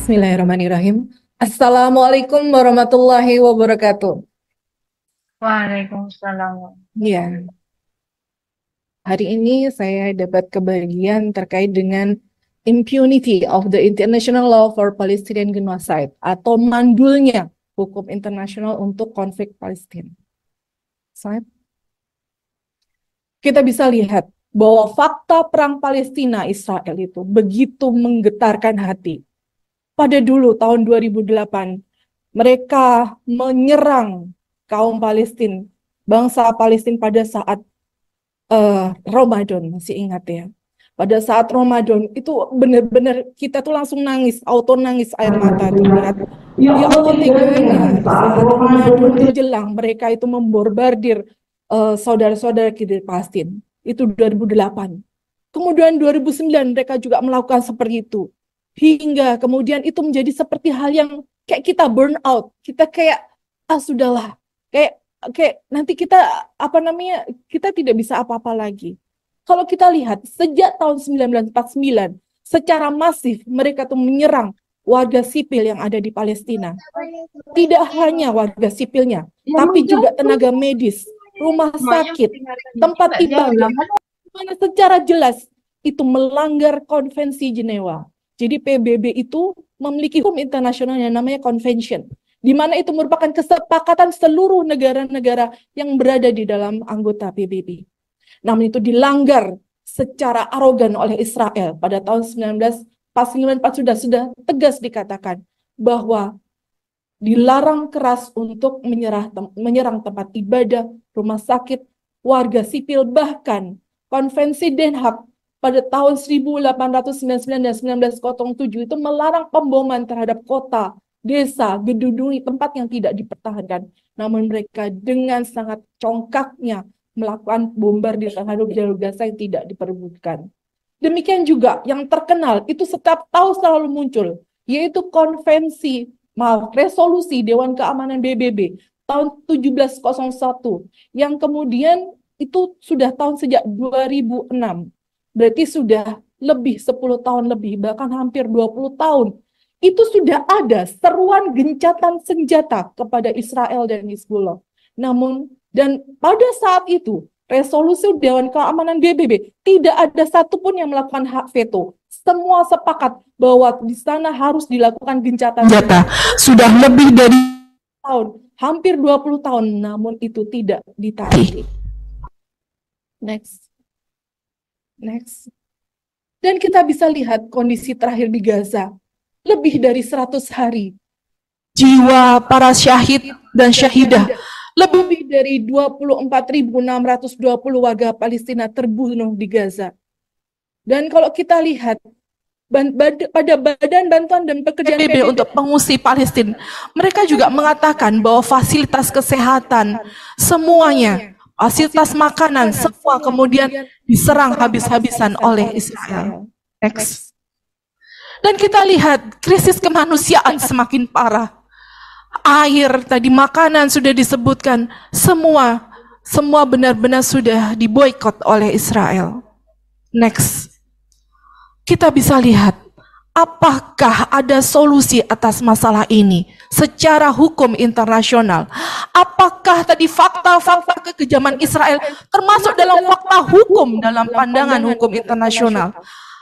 Bismillahirrahmanirrahim. Assalamualaikum warahmatullahi wabarakatuh. Waalaikumsalam. Ya, hari ini saya dapat kebagian terkait dengan impunity of the international law for Palestinian genocide atau mandulnya hukum internasional untuk konflik Palestina. Slide. Kita bisa lihat bahwa fakta perang Palestina Israel itu begitu menggetarkan hati. Pada dulu tahun 2008 mereka menyerang kaum Palestina, bangsa Palestina pada saat Ramadan, masih ingat ya. Pada saat Ramadan itu benar-benar kita tuh langsung nangis, auto nangis air mata tuh lihat. Ya Allah teganya saat Ramadan menjelang mereka itu memborbardir saudara-saudara kita di Palestina. Itu 2008. Kemudian 2009 mereka juga melakukan seperti itu. Hingga kemudian itu menjadi seperti hal yang kayak kita burn out. Kita kayak sudahlah. Kayak nanti kita kita tidak bisa apa-apa lagi. Kalau kita lihat sejak tahun 1949 secara masif mereka tuh menyerang warga sipil yang ada di Palestina. Tidak hanya warga sipilnya, tapi juga tenaga medis, rumah sakit, tempat ibadah, mana secara jelas itu melanggar konvensi Jenewa. Jadi PBB itu memiliki hukum internasional yang namanya convention, di mana itu merupakan kesepakatan seluruh negara-negara yang berada di dalam anggota PBB. Namun itu dilanggar secara arogan oleh Israel pada tahun 1949 sudah tegas dikatakan bahwa dilarang keras untuk menyerang tempat ibadah, rumah sakit, warga sipil, bahkan konvensi Den Haag pada tahun 1899 dan 1907 itu melarang pemboman terhadap kota, desa, gedung, tempat yang tidak dipertahankan. Namun mereka dengan sangat congkaknya melakukan bombardir terhadap jalur Gaza yang tidak diperebutkan. Demikian juga yang terkenal itu setiap tahun selalu muncul, yaitu resolusi Dewan Keamanan PBB tahun 1701 yang kemudian itu sudah sejak 2006. Berarti sudah lebih 10 tahun lebih, bahkan hampir 20 tahun. Itu sudah ada seruan gencatan senjata kepada Israel dan Hizbullah. Dan pada saat itu, resolusi Dewan Keamanan PBB tidak ada satupun yang melakukan hak veto. Semua sepakat bahwa di sana harus dilakukan gencatan senjata. Sudah lebih dari tahun, hampir 20 tahun, namun itu tidak ditaati. Next. Dan kita bisa lihat kondisi terakhir di Gaza. Lebih dari 100 hari. Jiwa para syahid dan syahidah. Lebih dari 24.620 warga Palestina terbunuh di Gaza. Dan kalau kita lihat pada Badan Bantuan dan Pekerjaan PBB untuk pengungsi Palestina, mereka juga mengatakan bahwa fasilitas kesehatan semuanya, fasilitas makanan, semua kemudian diserang habis-habisan oleh Israel. Next. Dan kita lihat krisis kemanusiaan semakin parah. Air, tadi makanan sudah disebutkan, semua benar-benar sudah diboikot oleh Israel. Next. Kita bisa lihat, apakah ada solusi atas masalah ini secara hukum internasional? Apakah tadi fakta-fakta kekejaman Israel termasuk dalam fakta hukum dalam pandangan hukum internasional?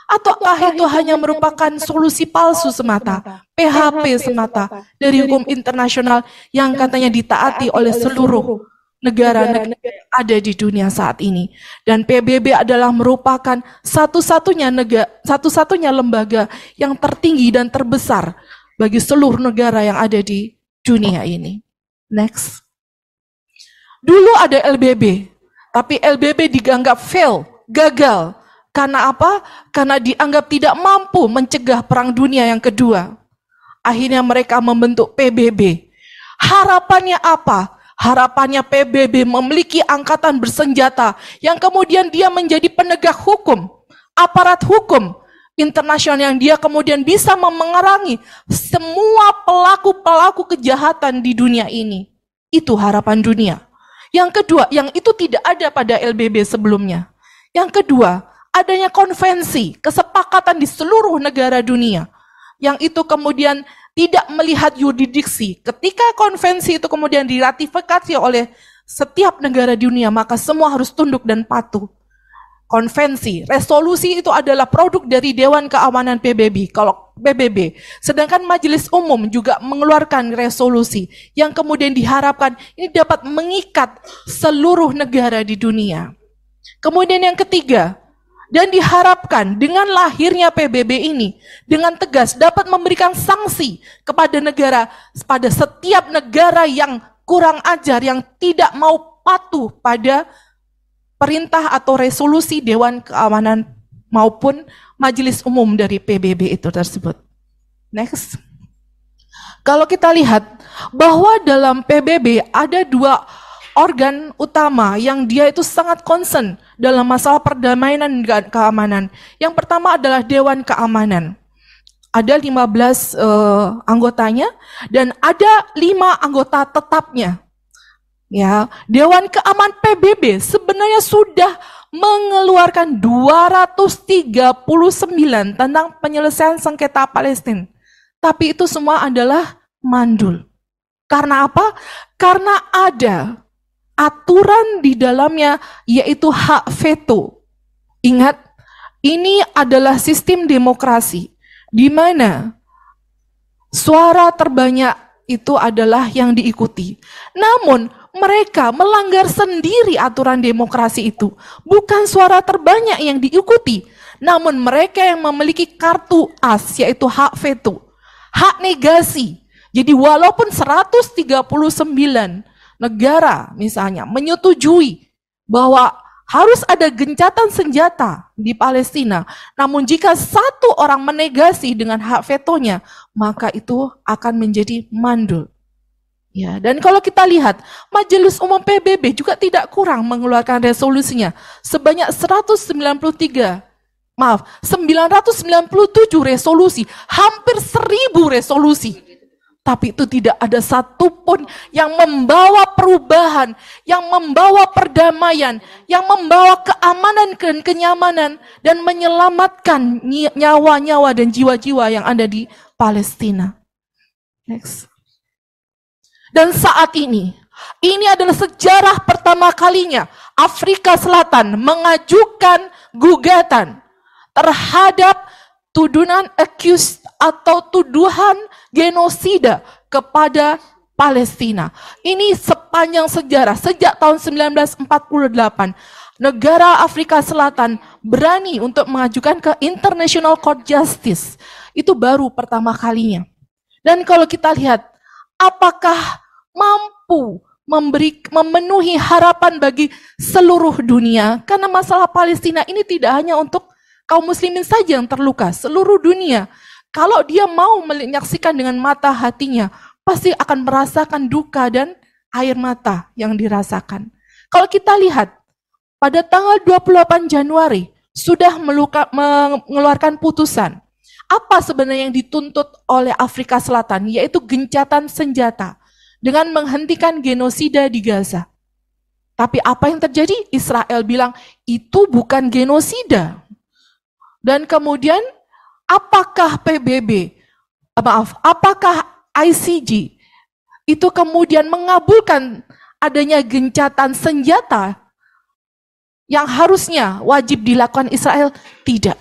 Ataukah itu hanya merupakan solusi palsu semata, PHP semata dari hukum internasional yang katanya ditaati oleh seluruh negara-negara yang ada di dunia saat ini. Dan PBB adalah merupakan satu-satunya lembaga yang tertinggi dan terbesar bagi seluruh negara yang ada di dunia ini. Next. Dulu ada LBB, tapi LBB dianggap gagal. Karena apa? Karena dianggap tidak mampu mencegah Perang Dunia yang kedua. Akhirnya mereka membentuk PBB. Harapannya apa? Harapannya PBB memiliki angkatan bersenjata yang kemudian dia menjadi penegak hukum, aparat hukum internasional yang dia kemudian bisa memengarangi semua pelaku-pelaku kejahatan di dunia ini. Itu harapan dunia. Yang kedua, yang itu tidak ada pada LBB sebelumnya. Yang kedua, adanya konvensi, kesepakatan di seluruh negara dunia yang itu kemudian tidak melihat yurisdiksi. Ketika konvensi itu kemudian diratifikasi oleh setiap negara di dunia, maka semua harus tunduk dan patuh. Konvensi, resolusi itu adalah produk dari Dewan Keamanan PBB, kalau PBB. Sedangkan Majelis Umum juga mengeluarkan resolusi yang kemudian diharapkan ini dapat mengikat seluruh negara di dunia. Kemudian yang ketiga, dan diharapkan dengan lahirnya PBB ini dengan tegas dapat memberikan sanksi kepada negara, pada setiap negara yang kurang ajar, yang tidak mau patuh pada perintah atau resolusi Dewan Keamanan maupun Majelis Umum dari PBB itu tersebut. Next. Kalau kita lihat bahwa dalam PBB ada dua organ utama yang dia itu sangat concern dalam masalah perdamaian dan keamanan. Yang pertama adalah Dewan Keamanan. Ada 15 anggotanya dan ada 5 anggota tetapnya. Ya, Dewan Keamanan PBB sebenarnya sudah mengeluarkan 239 tentang penyelesaian sengketa Palestina. Tapi itu semua adalah mandul. Karena apa? Karena ada aturan di dalamnya, yaitu hak veto. Ingat, ini adalah sistem demokrasi, di mana suara terbanyak itu adalah yang diikuti. Namun, mereka melanggar sendiri aturan demokrasi itu. Bukan suara terbanyak yang diikuti, namun mereka yang memiliki kartu as, yaitu hak veto, hak negasi. Jadi walaupun 139 negara misalnya menyetujui bahwa harus ada gencatan senjata di Palestina, namun jika satu orang menegasi dengan hak vetonya, maka itu akan menjadi mandul. Ya, dan kalau kita lihat, Majelis Umum PBB juga tidak kurang mengeluarkan resolusinya sebanyak 997 resolusi, hampir 1000 resolusi. Tapi itu tidak ada satupun yang membawa perubahan, yang membawa perdamaian, yang membawa keamanan dan kenyamanan, dan menyelamatkan nyawa-nyawa dan jiwa-jiwa yang ada di Palestina. Next. Dan saat ini adalah sejarah pertama kalinya Afrika Selatan mengajukan gugatan terhadap tuduhan accused atau tuduhan genosida kepada Palestina. Ini sepanjang sejarah, sejak tahun 1948, negara Afrika Selatan berani untuk mengajukan ke International Court Justice. Itu baru pertama kalinya. Dan kalau kita lihat, apakah mampu memenuhi harapan bagi seluruh dunia? Karena masalah Palestina ini tidak hanya untuk kaum muslimin saja yang terluka, seluruh dunia. Kalau dia mau menyaksikan dengan mata hatinya, pasti akan merasakan duka dan air mata yang dirasakan. Kalau kita lihat, pada tanggal 28 Januari sudah mengeluarkan putusan. Apa sebenarnya yang dituntut oleh Afrika Selatan? Yaitu gencatan senjata dengan menghentikan genosida di Gaza. Tapi apa yang terjadi? Israel bilang, itu bukan genosida. Dan kemudian, apakah apakah ICJ itu kemudian mengabulkan adanya gencatan senjata yang harusnya wajib dilakukan Israel? Tidak.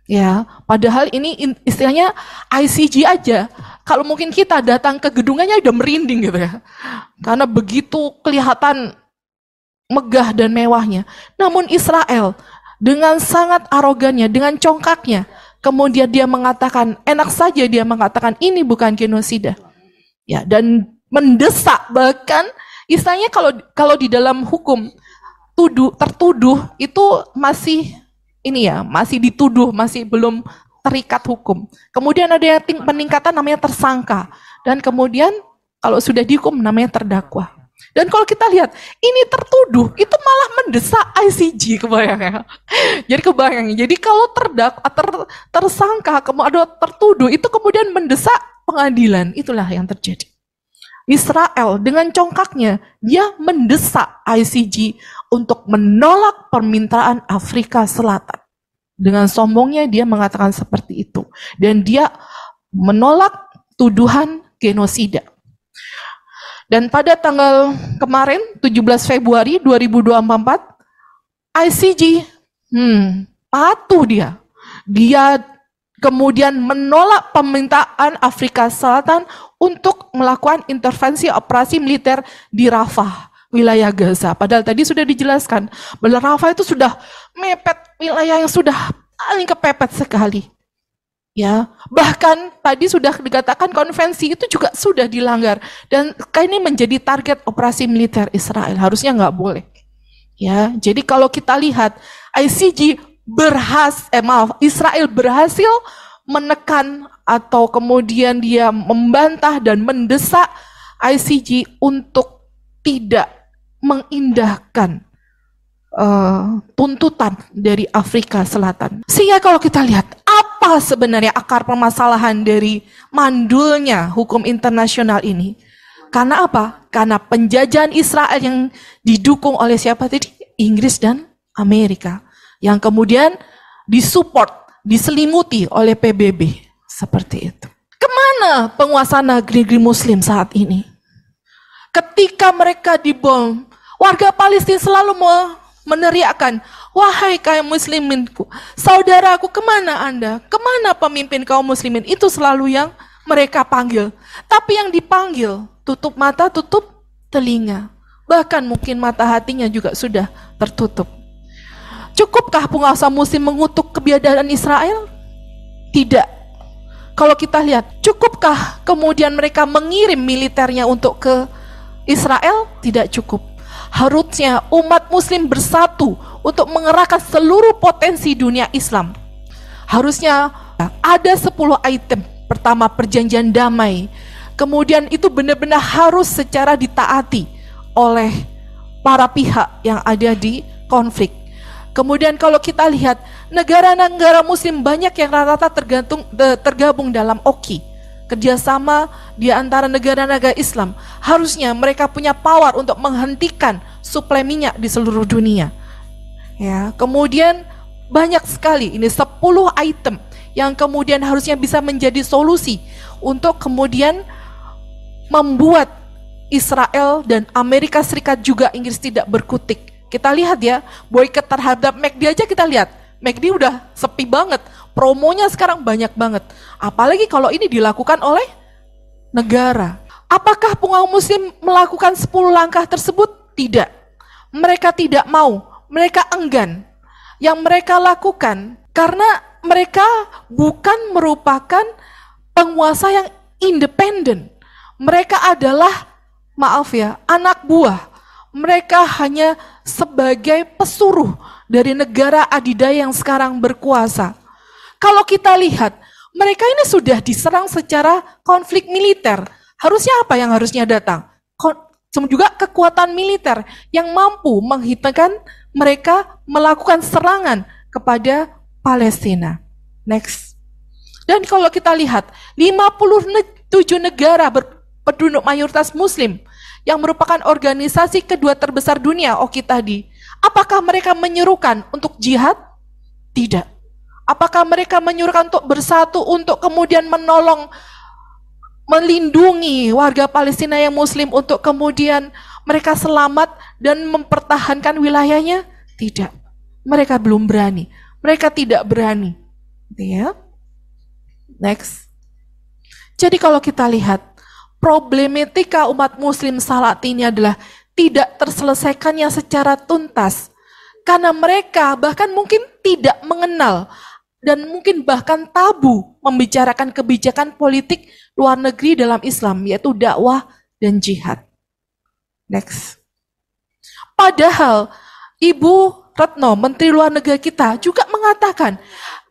Ya, padahal ini istilahnya ICJ aja. Kalau mungkin kita datang ke gedungannya udah merinding gitu ya. Karena begitu kelihatan megah dan mewahnya. Namun Israel dengan sangat arogannya, dengan congkaknya, kemudian dia mengatakan, enak saja dia mengatakan ini bukan genosida. Ya, dan mendesak, bahkan istilahnya kalau di dalam hukum tertuduh itu masih masih dituduh, masih belum terikat hukum. Kemudian ada yang peningkatan namanya tersangka, dan kemudian kalau sudah dihukum namanya terdakwa. Dan kalau kita lihat, ini tertuduh, itu malah mendesak ICJ, kebayangnya. Jadi kebayangnya, jadi kalau tersangka, kemudian ada tertuduh, itu kemudian mendesak pengadilan. Itulah yang terjadi. Israel dengan congkaknya, dia mendesak ICJ untuk menolak permintaan Afrika Selatan. Dengan sombongnya dia mengatakan seperti itu. Dan dia menolak tuduhan genosida. Dan pada tanggal kemarin, 17 Februari 2024, ICJ patuh dia. Dia kemudian menolak permintaan Afrika Selatan untuk melakukan intervensi operasi militer di Rafah, wilayah Gaza. Padahal tadi sudah dijelaskan bahwa Rafah itu sudah mepet wilayah yang sudah paling kepepet sekali. Ya, bahkan tadi sudah dikatakan konvensi itu juga sudah dilanggar dan ini menjadi target operasi militer Israel. Harusnya nggak boleh. Ya, jadi kalau kita lihat ICJ Israel berhasil menekan atau kemudian dia membantah dan mendesak ICJ untuk tidak mengindahkan tuntutan dari Afrika Selatan. Sehingga kalau kita lihat apa sebenarnya akar permasalahan dari mandulnya hukum internasional ini? Karena apa? Karena penjajahan Israel yang didukung oleh siapa tadi? Inggris dan Amerika. Yang kemudian disupport, diselimuti oleh PBB. Seperti itu. Kemana penguasa negeri Muslim saat ini? Ketika mereka dibom, warga Palestina selalu meneriakkan, wahai kaum musliminku, saudaraku, kemana Anda? Kemana pemimpin kaum muslimin? Itu selalu yang mereka panggil. Tapi yang dipanggil, tutup mata, tutup telinga. Bahkan mungkin mata hatinya juga sudah tertutup. Cukupkah penguasa muslim mengutuk kebiadaban Israel? Tidak. Kalau kita lihat, cukupkah kemudian mereka mengirim militernya untuk ke Israel? Tidak cukup. Harusnya umat muslim bersatu untuk mengerahkan seluruh potensi dunia Islam. Harusnya ada 10 item. Pertama, perjanjian damai. Kemudian itu benar-benar harus secara ditaati oleh para pihak yang ada di konflik. Kemudian kalau kita lihat, negara-negara muslim banyak yang rata-rata tergabung dalam OKI, kerjasama di antara negara-negara Islam. Harusnya mereka punya power untuk menghentikan suplai minyak di seluruh dunia. Ya, kemudian banyak sekali, ini 10 item yang kemudian harusnya bisa menjadi solusi untuk kemudian membuat Israel dan Amerika Serikat juga Inggris tidak berkutik. Kita lihat ya, boykot terhadap McD aja kita lihat. McD udah sepi banget, promonya sekarang banyak banget. Apalagi kalau ini dilakukan oleh negara. Apakah penguasa muslim melakukan 10 langkah tersebut? Tidak. Mereka tidak mau, mereka enggan. Yang mereka lakukan karena mereka bukan merupakan penguasa yang independen. Mereka adalah, maaf ya, anak buah. Mereka hanya sebagai pesuruh dari negara adidaya yang sekarang berkuasa. Kalau kita lihat, mereka ini sudah diserang secara konflik militer. Harusnya apa yang harusnya datang? Juga kekuatan militer yang mampu menghentikan mereka melakukan serangan kepada Palestina. Next. Dan kalau kita lihat, 57 negara berpenduduk mayoritas muslim yang merupakan organisasi kedua terbesar dunia, OKI tadi. Apakah mereka menyerukan untuk jihad? Tidak. Apakah mereka menyuruhkan untuk bersatu untuk kemudian menolong, melindungi warga Palestina yang muslim untuk kemudian mereka selamat dan mempertahankan wilayahnya? Tidak. Mereka belum berani. Mereka tidak berani. Ya. Next. Jadi kalau kita lihat, problematika umat muslim saat ini adalah tidak terselesaikannya secara tuntas. Karena mereka bahkan mungkin tidak mengenal dan mungkin bahkan tabu membicarakan kebijakan politik luar negeri dalam Islam, yaitu dakwah dan jihad. Next. Padahal Ibu Retno, Menteri Luar Negeri kita juga mengatakan,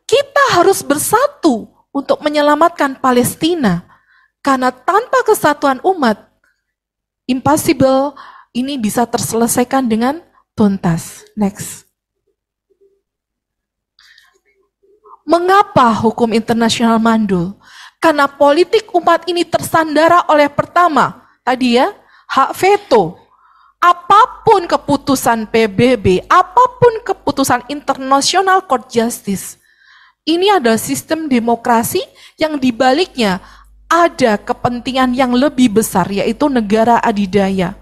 kita harus bersatu untuk menyelamatkan Palestina. Karena tanpa kesatuan umat, impossible ini bisa terselesaikan dengan tuntas. Next. Mengapa hukum internasional mandul? Karena politik umat ini tersandara oleh pertama, tadi ya, hak veto. Apapun keputusan PBB, apapun keputusan International Court Justice, Ini adalah sistem demokrasi yang dibaliknya ada kepentingan yang lebih besar, yaitu negara adidaya.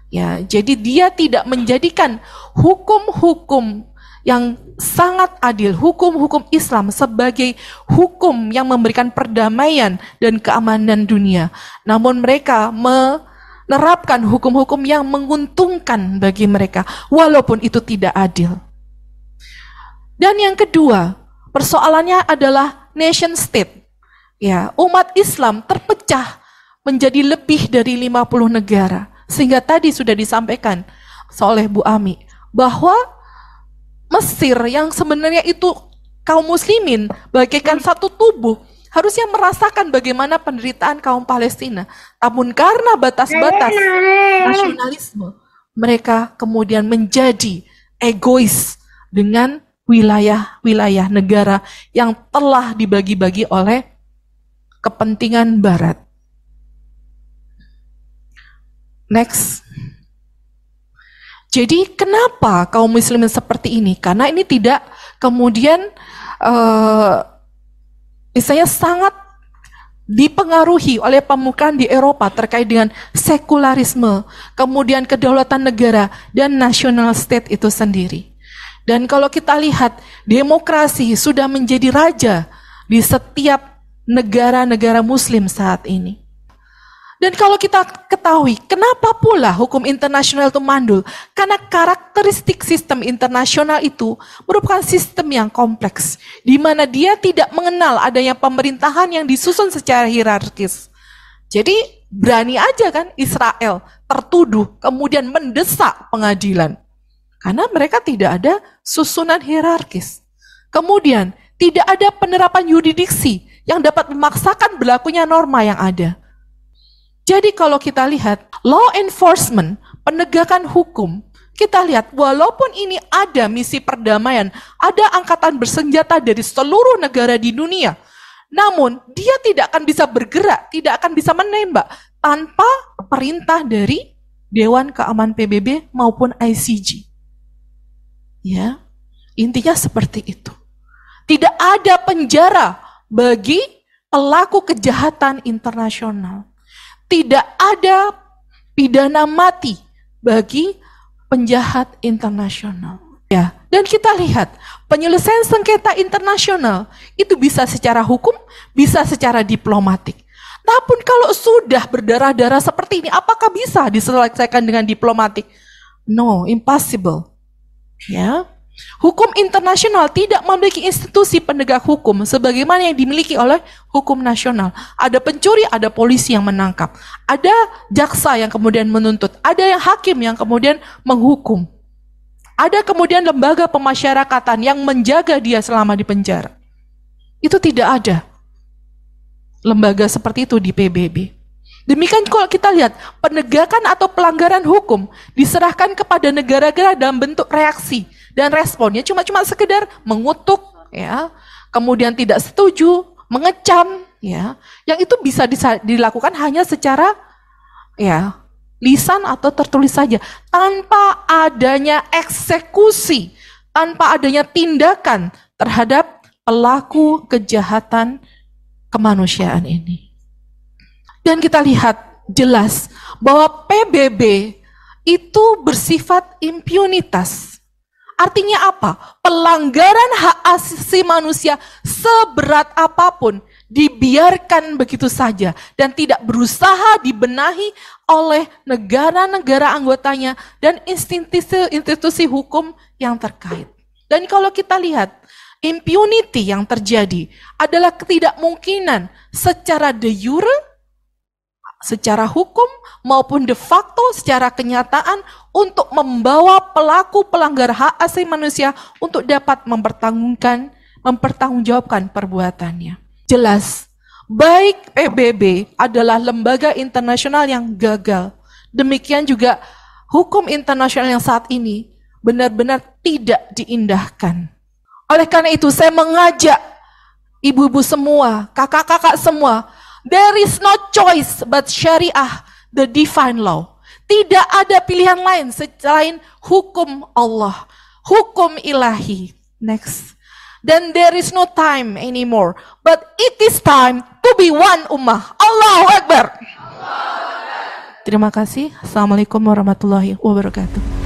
Ya, jadi dia tidak menjadikan hukum-hukum yang sangat adil, hukum-hukum Islam sebagai hukum yang memberikan perdamaian dan keamanan dunia. Namun mereka menerapkan hukum-hukum yang menguntungkan bagi mereka, walaupun itu tidak adil. Dan yang kedua, persoalannya adalah nation state. Ya, umat Islam terpecah menjadi lebih dari 50 negara. Sehingga tadi sudah disampaikan oleh Bu Ami bahwa Mesir yang sebenarnya itu kaum muslimin bagaikan satu tubuh harusnya merasakan bagaimana penderitaan kaum Palestina. Namun karena batas-batas nasionalisme, mereka kemudian menjadi egois dengan wilayah-wilayah negara yang telah dibagi-bagi oleh kepentingan Barat. Next. Jadi kenapa kaum muslimin seperti ini? Karena ini tidak kemudian misalnya sangat dipengaruhi oleh pemukaan di Eropa terkait dengan sekularisme, kemudian kedaulatan negara dan national state itu sendiri. Dan kalau kita lihat, demokrasi sudah menjadi raja di setiap negara-negara muslim saat ini. Dan kalau kita ketahui, kenapa pula hukum internasional itu mandul? Karena karakteristik sistem internasional itu merupakan sistem yang kompleks, di mana dia tidak mengenal adanya pemerintahan yang disusun secara hierarkis. Jadi berani aja kan Israel tertuduh, kemudian mendesak pengadilan. Karena mereka tidak ada susunan hierarkis. Kemudian tidak ada penerapan yurisdiksi yang dapat memaksakan berlakunya norma yang ada. Jadi kalau kita lihat law enforcement, penegakan hukum, kita lihat walaupun ini ada misi perdamaian, ada angkatan bersenjata dari seluruh negara di dunia, namun dia tidak akan bisa bergerak, tidak akan bisa menembak tanpa perintah dari Dewan Keamanan PBB maupun ICJ. Ya, intinya seperti itu. Tidak ada penjara bagi pelaku kejahatan internasional. Tidak ada pidana mati bagi penjahat internasional. Ya, dan kita lihat penyelesaian sengketa internasional itu bisa secara hukum, bisa secara diplomatik. Namun kalau sudah berdarah-darah seperti ini, apakah bisa diselesaikan dengan diplomatik? No, impossible. Ya. Hukum internasional tidak memiliki institusi penegak hukum sebagaimana yang dimiliki oleh hukum nasional. Ada pencuri, ada polisi yang menangkap. Ada jaksa yang kemudian menuntut. Ada yang hakim yang kemudian menghukum. Ada kemudian lembaga pemasyarakatan yang menjaga dia selama di penjara. Itu tidak ada lembaga seperti itu di PBB. Demikian kalau kita lihat penegakan atau pelanggaran hukum diserahkan kepada negara-negara dalam bentuk reaksi. Dan responnya cuma sekedar mengutuk, ya, kemudian tidak setuju, mengecam, ya, yang itu bisa dilakukan hanya secara, ya, lisan atau tertulis saja, tanpa adanya eksekusi, tanpa adanya tindakan terhadap pelaku kejahatan kemanusiaan ini. Dan kita lihat jelas bahwa PBB itu bersifat impunitas. Artinya apa? Pelanggaran hak asasi manusia seberat apapun dibiarkan begitu saja dan tidak berusaha dibenahi oleh negara-negara anggotanya dan institusi hukum yang terkait. Dan kalau kita lihat, impunity yang terjadi adalah ketidakmungkinan secara de jure, secara hukum maupun de facto secara kenyataan untuk membawa pelaku pelanggar hak asasi manusia untuk dapat mempertanggungjawabkan perbuatannya. Jelas, baik PBB adalah lembaga internasional yang gagal. Demikian juga hukum internasional yang saat ini benar-benar tidak diindahkan. Oleh karena itu saya mengajak ibu-ibu semua, kakak-kakak semua, there is no choice but syariah, the divine law. Tidak ada pilihan lain selain hukum Allah, hukum ilahi. Next. then there is no time anymore. But it is time to be one ummah. Allahu Akbar. Terima kasih. Assalamualaikum warahmatullahi wabarakatuh.